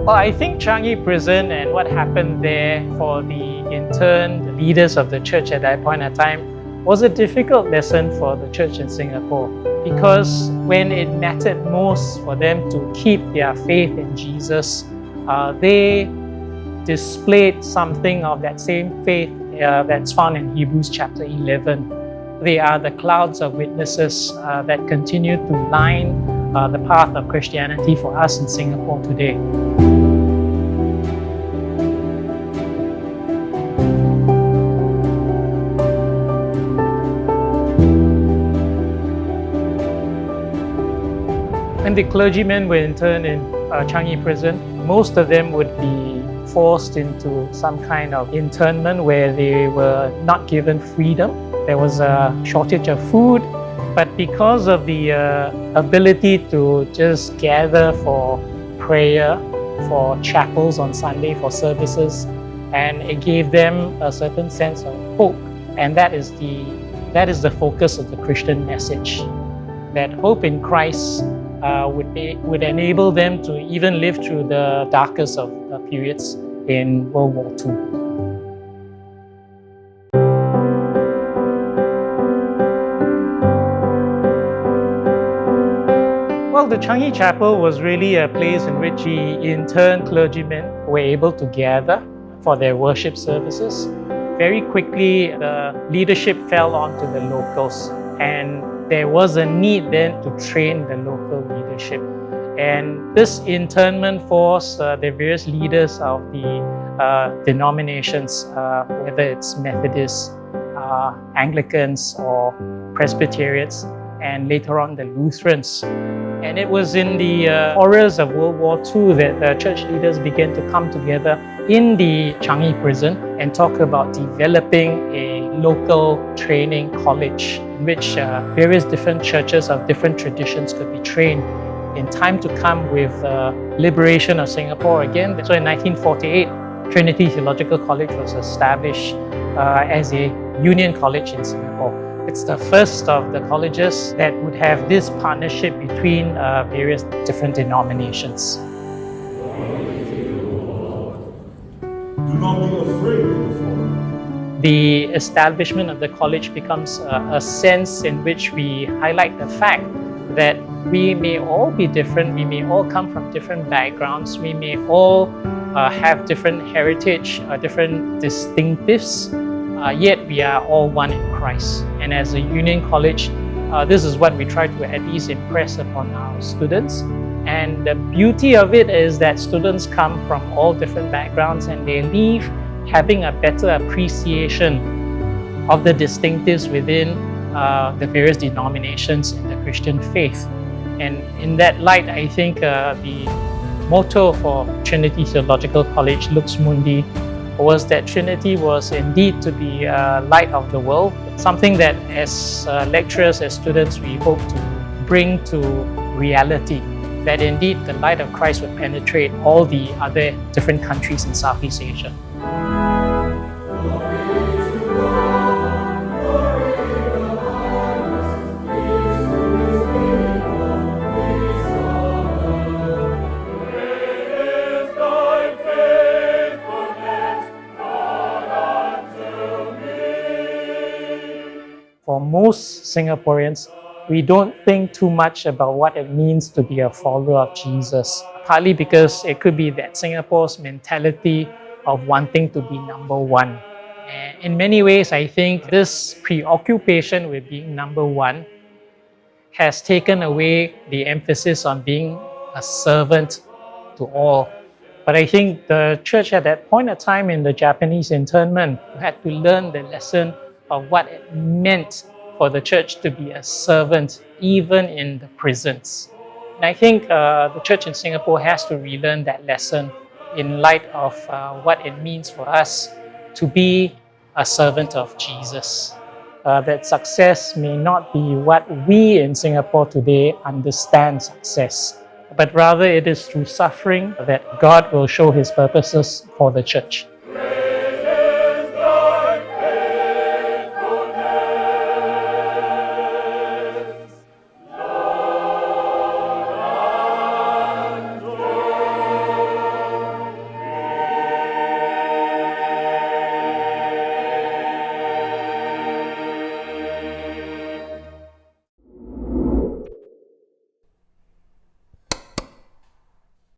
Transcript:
Well, I think Changi Prison and what happened there for the interned leaders of the church at that point in time was a difficult lesson for the church in Singapore, because when it mattered most for them to keep their faith in Jesus, they displayed something of that same faith that's found in Hebrews chapter 11. They are the clouds of witnesses that continue to line the path of Christianity for us in Singapore today. When the clergymen were interned in Changi Prison, most of them would be forced into some kind of internment where they were not given freedom. There was a shortage of food, but because of the ability to just gather for prayer, for chapels on Sunday, for services, and it gave them a certain sense of hope. And that is the focus of the Christian message, that hope in Christ would enable them to even live through the darkest of periods in World War II. Well, the Changi Chapel was really a place in which the interned clergymen were able to gather for their worship services. Very quickly, the leadership fell onto the locals, and there was a need then to train the local leadership. And this internment forced the various leaders of the denominations, whether it's Methodists, Anglicans, or Presbyterians, and later on the Lutherans. And it was in the horrors of World War II that the church leaders began to come together in the Changi Prison and talk about developing a local training college in which various different churches of different traditions could be trained in time to come with liberation of Singapore again. So in 1948, Trinity Theological College was established as a union college in Singapore. It's the first of the colleges that would have this partnership between various different denominations. Do not be afraid of the fallen. The establishment of the college becomes a sense in which we highlight the fact that we may all be different, we may all come from different backgrounds, we may all have different heritage, different distinctives, yet we are all one in Christ. And as a union college, this is what we try to at least impress upon our students. And the beauty of it is that students come from all different backgrounds and they leave having a better appreciation of the distinctives within the various denominations in the Christian faith. And in that light, I think the motto for Trinity Theological College, Lux Mundi, was that Trinity was indeed to be a light of the world, something that as lecturers, as students, we hope to bring to reality, that indeed the light of Christ would penetrate all the other different countries in Southeast Asia. For most Singaporeans, we don't think too much about what it means to be a follower of Jesus, partly because it could be that Singapore's mentality of wanting to be number one. And in many ways, I think this preoccupation with being number one has taken away the emphasis on being a servant to all. But I think the church at that point of time in the Japanese internment had to learn the lesson of what it meant for the church to be a servant even in the prisons. And I think the church in Singapore has to relearn that lesson in light of what it means for us to be a servant of Jesus. That success may not be what we in Singapore today understand success, but rather it is through suffering that God will show His purposes for the church.